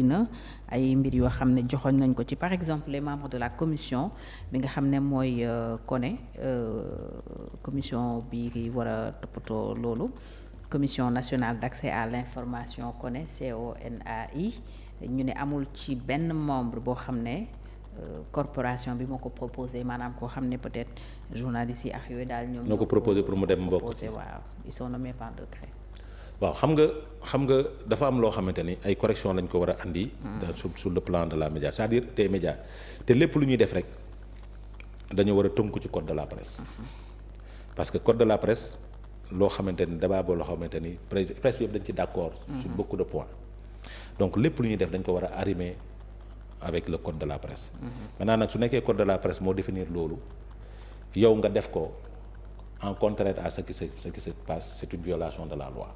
na ay mbir yoo xam ne joxoñ nañ ko ci par exemple les membres de la commission bi nga xam ne mooy CONE commission bi war a toppatoo loolu commission nationale d'accès à l'information CONE CONAI ñu ne amul ci benn membre boo xam ne corporation bi moo ko proposé maanaam koo xam ne peut-être journalistes yi ak yooyu daal ñoo ko proposé pour mu dem mbokk waaw ils sont nommés par décret. waaw xam nga dafa am loo xamante ni ay correction lañ ko war a andi. sur le plan de la média c'est-à-dire des médias te lépp lu ñuy def rek dañoo war a tënku ci code de la presse. parce que code de la presse loo xamante ni débat boo loo xamante ni presse yëpp dañ ci d'accord. sur beaucoup de points. donc lépp lu ñuy def dañ ko war a arrimer avec le code de la presse. maintenant nag su nekkee code de la presse moo définir loolu yow nga def ko en contraire à ce qui se passe c'est une violation de la loi.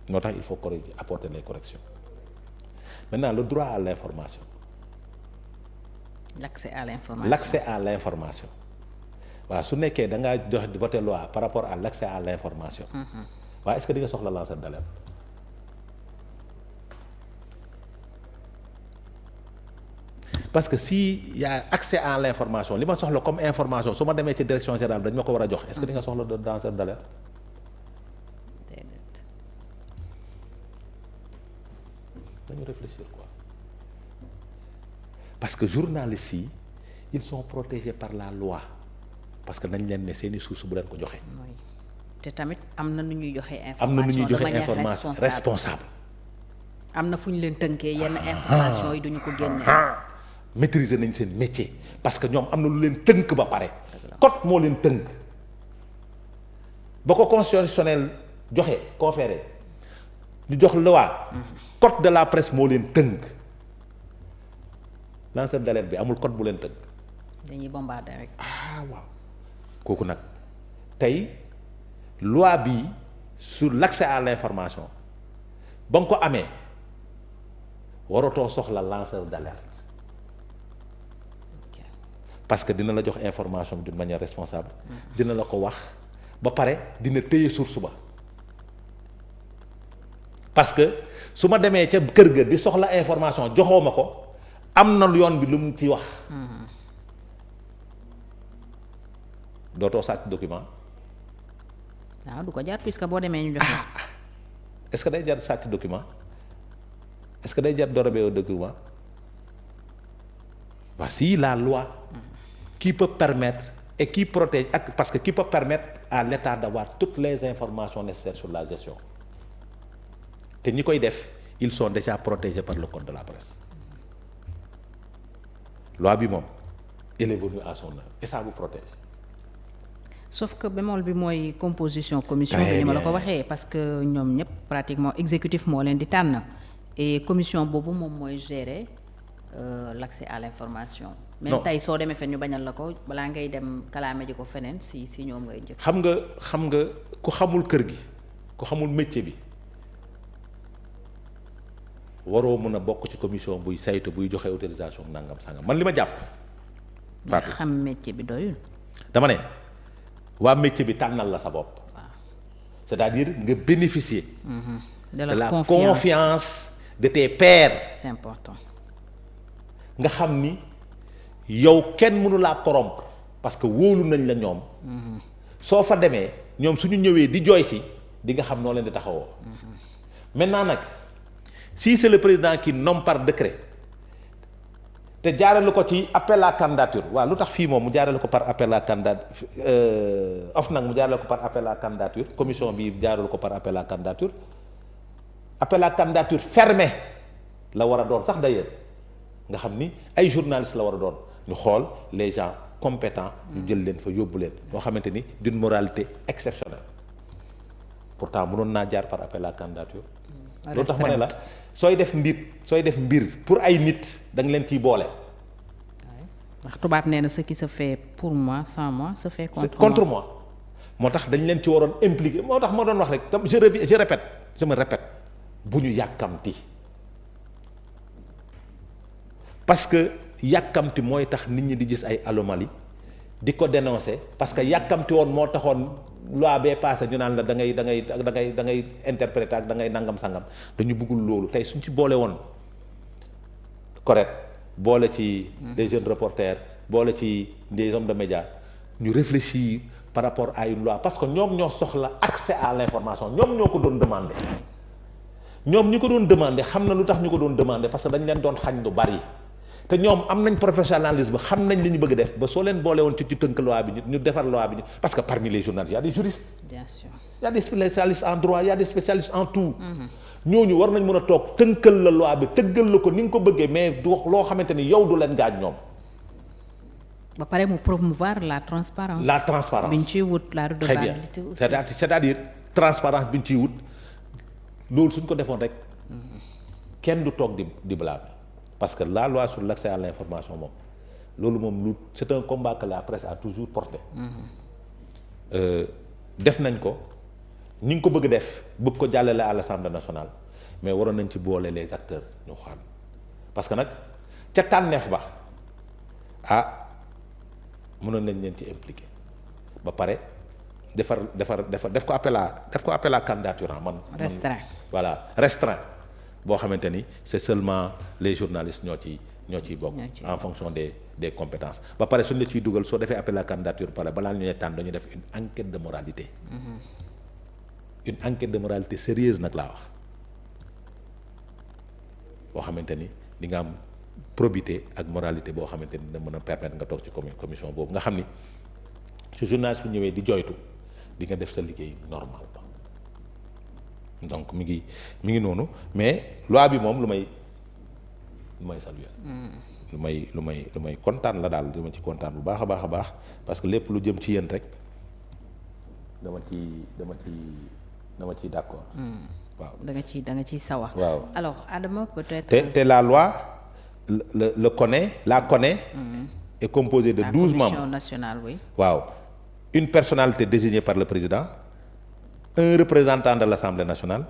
moo tax il faut corriger apporter les corrections maintenant le droit à l'information. l'accès à l'information waaw su nekkee da ngaa jox voter loi par rapport à l'accès à l'information. waaw est-ce que di nga soxla lanceur d'alerte. parce que si y a accès à l'information li ma soxla comme information su ma demee ci direction générale dañ ma ko war a jox est-ce que di nga soxla lanceur d'alerte. dañu réfléchir quoi parce que journalistes yi ils sont protégés par la loi parce que nañ leen ne seeni source bu leen ko joxe. te tamit am na nu ñuy joxe information am na nu ñuy joxe information responsable. am na fu ñu leen tënkee yenn information yi duñu ko génne. maîtriser nañ seen métier parce que ñoom am na lu leen tënk ba pare. code moo leen tënk ba ko constitutionnel joxe conféré ñu jox loi. code de la presse moo leen tënk lanceur d'alerte bi amul code bu leen tënk. dañuy bombarder rek. waaw kooku nag tey loi bi sur l'accès à l'information ba nga ko amee waratoo soxla lanceur d'alerte parce que dina la jox information bi d'une manière responsable. dina la ko wax ba pare dina téye source ba parce que. su ma demee ca kër ga di soxla information joxoo ma ko am na yoon bi lu mu ci wax. dootoo sàcc document. waaw du ko jar puisque boo demee ñu joxe. est-ce que day jar sàcc document est-ce que day jar dérober au document. voici la loi. qui peut permettre et qui protège ak parce que qui peut permettre à l'État d'avoir toutes les informations nécessaires sur la gestion. te ñi koy def ils sont déjà protégés par le code de la presse loi bi moom elle est venue à son heure et ça vous protège. sauf que bémol bi mooy composition commission bi ni ma la ko waxee parce que ñoom ñëpp pratiquement exécutif moo leen di tànn et commission boobu moom mooy gérer l'accès à l'information. même tey soo demee fen ñu bañal la ko balaa ngay dem kalaame ji ko feneen si ñoom ngay njëkk. xam nga ku xamul kër gi ku xamul métier bi. waroo mën a bokk ci commission buy saytu buy joxe autorisation nangam sangam man li ma jàpp. Fatou xam métier bi doyul. dama ne waa métier bi tànnal la sa bopp. waaw c'est-à-dire nga bénéficier. de la confiance de tes pairs. c'est important. nga xam ni yow kenn mënu laa corrompre parce que wóolu nañ la ñoom. soo fa demee ñoom suñu ñëwee di jooy si di nga xam noo leen di taxawoo. maintenant nag. si c'est le président qui nomme par décret te jaarale ko ci appel à candidature waaw lu tax fii moom mu jaarale ko par appel à candidature OFNAC mu jaarale ko par appel à candidature commission bi jaarale ko par appel à candidature fermé la war a doon sax d'ailleurs nga xam ni ay journalistes la war a doon ñu xool les gens compétents ñu jël leen fa yóbbu leen ñoo xamante ni d'une moralité exceptionnelle pourtant mënoon naa jaar par appel à candidature. loolu tax ma ne la sooy def mbir pour ay nit da nga leen ciy boole. ndax tubaab nee na ce qui se fait pour moi sans moi se fait contre moi. moo tax dañ leen ci waroon impliqué moo tax moo doon wax rek je me répète bu ñu yàkkamti parce que yàkkamti mooy tax nit ñi di gis ay anomalie di ko dénoncer parce que yàkkamti woon moo taxoon loi bee passé ñu naan la da ngay interpréter ak da ngay nangam sangam dañu bëggul loolu tey suñ ci boole woon correct boole ci des jeunes reporters boole ci des hommes de médias ñu réfléchir par rapport à une loi parce que ñoom ñoo soxla accès à l'information ñoom ñoo ko doon demander ñoom ñi ko doon demander xam na lu tax ñu ko doon demander parce que dañ leen doon xañ lu bari te ñoom am nañ professionnalisme xam nañ li ñu bëgg def ba soo leen boole woon ci tënk loi bi ñu defar loi bi parce que parmi les journalistes il y a des juristes. Bien sûr. Il y a des spécialistes en droit il y a des spécialistes en tout. ñooñu war nañ mën a toog tënkal la loi bi tëggal la ko ni nga ko bëggee mais du loo xamante ni yow du leen gaañ ñoom. ba pare mu promouvoir la transparence. La transparence bi ñu ciy wut la redevabilité aussi. c'est-à-dire transparence bi ñu ciy wut loolu suñ ko defoon rek kenn du toog di blâmer parce que la loi sur l'accès à l'information moom loolu moom lu c'est un combat que la presse a toujours porté. def nañ ko ni nga ko bëgg def bëgg ko jàllale à l'Assemblée nationale mais waroon nañ ci boole les acteurs ñu xam parce que nag ca tànneef ba mënoon nañ leen ci impliqué ba pare def ko appel à candidature man. restreint voilà restreint boo xamante ni c'est seulement les journalistes ñoo ciy bokk. en fonction des compétences ba pare suñ la ciy dugal soo defee appel à candidature pare balaa ñu ne tànn dañu def une enquête de moralité. une enquête de moralité sérieuse nag laa wax boo xamante ni di nga am probité ak moralité boo xamante ni dina mën a permettre nga toog ci commission boobu nga xam ni su journaliste bi ñëwee di joytu di nga def sa liggéey normal donc mi ngi noonu mais loi bi moom lu may saluer lu may kontaan la daal dama ci kontaan bu baax a baax parce que lépp lu jëm ci yéen rek dama ci d'accord. waaw da nga ciy sawar. waaw alors Adama peut-être. te la loi la connaît. est composée de 12 membres. La commission nationale, oui. waaw une personnalité désignée par le président, un représentant de l'Assemblée nationale,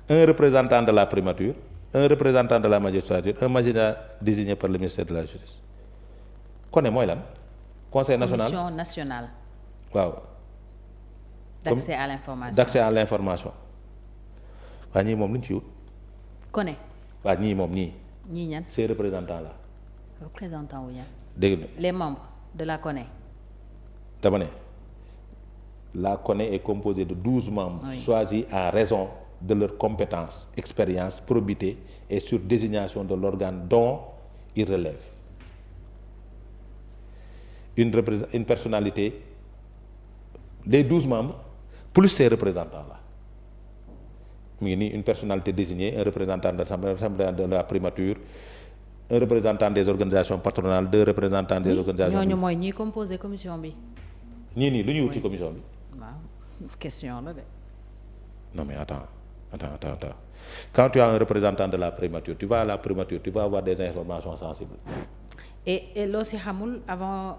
un représentant de la primature, un représentant de la magistrature, un magistrat désigné par le ministère de la justice. connaît mooy lan. conseil national commission nationale. waaw. d'accès à l'information. d'accès à l'information. waa ñii moom lu ñu ci wut. connaît. waa ñii moom ñii. ñii ñan. ces représentants là. représentants wu ñan. dégg nga les membres de la CONE. dama ne la CONE est composée de 12 membres. Oui. Choisis en raison de leurs compétences, expérience, probité et sur désignation de l'organe dont ils relèvent. Une personnalité, les 12 membres plus ces représentants là. mu ngi nii une personnalité désignée, un représentant de l'Assemblée de la primature, un représentant des organisations patronales, 2 représentants des organisations. ñooñu mooy ñiy composé commission bi. ñii lu ñuy wut ci commission bi. waaw question la de. non mais attends. Quand tu as un représentant de la primature, tu vas à la primature, tu vas avoir des informations sensibles. et loo si xamul avant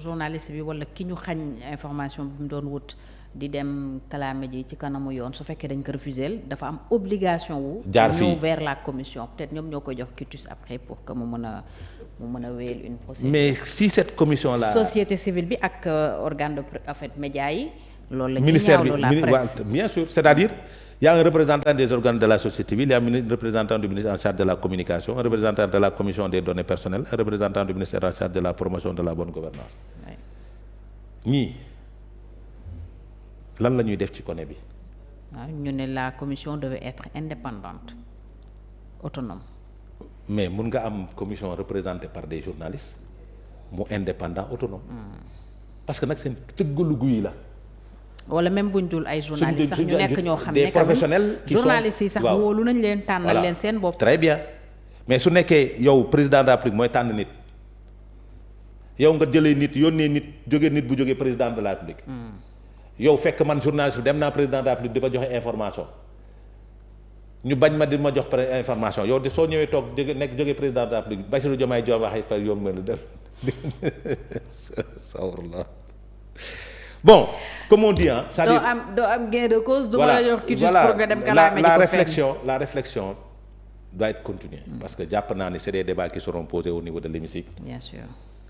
journaliste bi wala ki ñu xañ information bi mu doon wut di dem kalaame ji ci kanamu yoon su fekkee dañ ko refuser dafa am obligation wu. jaar fii ñëw vers la commission peut-être ñoom ñoo koy jox quitus après pour que mu mën a wéyal une procédure. mais si cette commission là. société civile bi ak organe de en fait médias yi. loolu la ñuy ministère bi ñaawlu la presse. bien sûr c'est-à-dire il y a un représentant des organes de la société civile, il y a un représentant du ministre en charge de la communication, un représentant de la commission des données personnelles, un représentant du ministère en charge de la promotion de la bonne gouvernance. ñii lan la ñuy def ci CONE bi. waaw ñu ne la commission devait être indépendante autonome. mais mun nga am commission représentée par des journalistes mu indépendant autonome. parce que nag seen tëggalu guy la. wala même buñ dul ay journalistes sax ñu nekk ñoo xam ne des professionnels qui sont journalistes yi sax wóolu nañ leen tànnal leen seen bopp. très bien mais su nekkee yow président de la République mooy tànn nit yow nga jëlee nit yónnee nit jógee nit bu jógee président de la République. yow fekk man journaliste bi dem naa président de la République di fa joxe information ñu bañ ma di ma jox information yow de soo ñëwee toog jógee président de la République Bassirou Diomaye Diakhar Faye yomb na def sawrla bon comme on dit c'est-à-dire doo am gain de cause du ma la jox quitus pour nga dem kalaame ji ko la réflexion doit être continuée parce que jàpp naa ni c'est des débats qui seront posés au niveau de l'hémicycle. Bien sûr.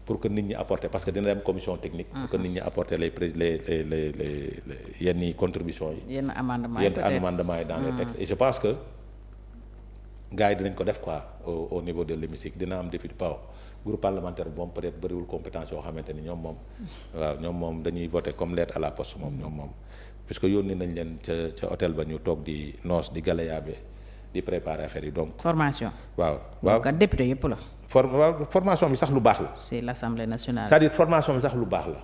pour que nit ñi apporter parce que dina dem commission technique. pour que nit ñi apporter les yenn contributions yi. yenn amendements yi dans les textes et je pense que gars yi dinañ ko def quoi au niveau de l'hémicycle dina am député PAO groupe parlementaire bi moom peut-être bëriwul compétence yoo xamante ni ñoom moom waaw ñoom moom dañuy voter comme lettre à la poste moom ñoom moom puisque yónni nañ leen ca hôtel ba ñu toog di noos di galayaabe di préparer affaire yi donc. formation. waaw kat député yëpp la. formation bi sax lu baax la. c'est l'Assemblée nationale. c'est-à-dire formation bi sax lu baax la.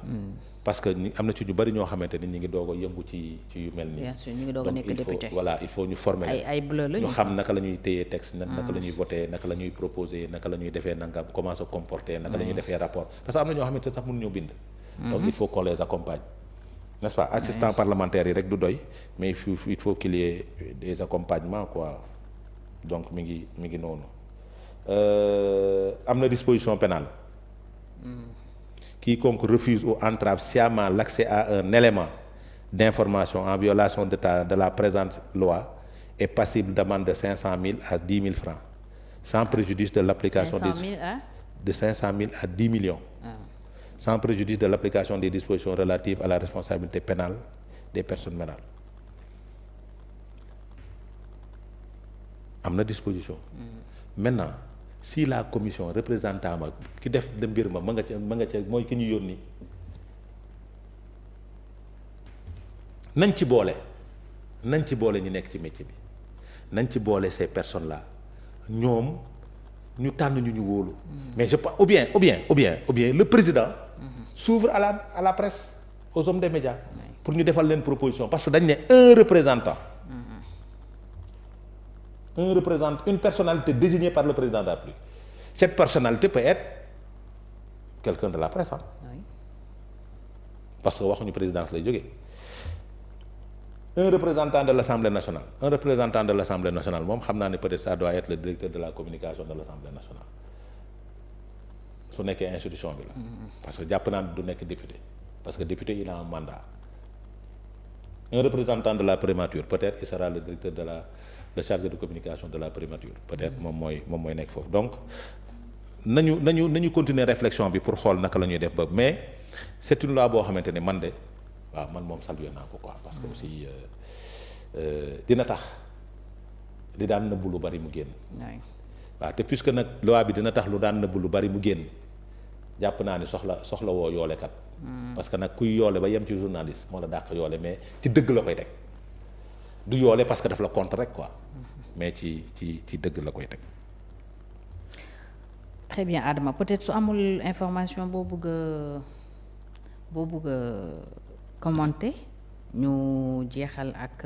parce que am na ci ñu bari ñoo xamante ni ñu ngi doog a yëngu ci yu mel nii. bien sûr ñu ngi doog a nekk député. voilà il faut ñu former ay bleu la ñu xam naka la ñuy téye texte naka la ñuy voter naka la ñuy proposer naka la ñuy defee nangam comment se comporter naka la ñuy defee rapport parce que am na ñoo xamante ne sax mënuñoo bind. donc il faut qu'on les accompagne. n'est-ce pas assistant parlementaire yi rek du doy mais il faut qu'il y ait des accompagnements quoi donc mi ngi noonu am na disposition pénale. Quiconque refuse ou entrave sciemment l'accès à un élément d'information en violation de la présente loi est passible d'amende de 500 000 à 10 000 francs sans préjudice de l'application de 500 000 à 10 millions sans préjudice de l'application des dispositions relatives à la responsabilité pénale des personnes morales. am na disposition. Maintenant si la commission représentant ma ki def de mbir ma nga ca mooy ki ñu yónni nañ ci boole ñu nekk ci métier bi nañ ci boole ces personnes là ñoom ñu tànn ñu wóolu. mais je pense ou bien le président s'ouvre à la presse aux hommes des médias pour ñu defal leen proposition parce que dañ ne un représentant. Une personnalité désignée par le président de la République. Cette personnalité peut être quelqu'un de la presse oui. Parce que waxuñu présidence lay jógee un représentant de l'Assemblée nationale moom xam naa ne peut-être ça doit être le directeur de la communication de l'Assemblée nationale su nekkee institution bi la parce que jàpp naa ne du nekk député parce que député il a un mandat. Un représentant de la primature peut-être il sera le directeur le chargé de communication de la primature peut-être moom mooy nekk foofu donc nañu continuer réflexion bi pour xool naka la ñuy def ba mais c'est une loi boo xamante ne man de waaw man moom salué naa ko quoi parce que aussi dina tax li daan nëbbu lu bari mu génn. waaw te puisque nag loi bi dina tax lu daan nëbbu lu bari mu génn jàpp naa ni soxla woo yoolekat. parce que nag kuy yoole ba yem ci journaliste moo la dàq yoole mais ci dëgg la koy teg du yoole parce que daf la contre rek quoi mais ci dëgg la koy teg. très bien Adama peut-être su amul information boo bëgg a commenter ñu jeexal ak.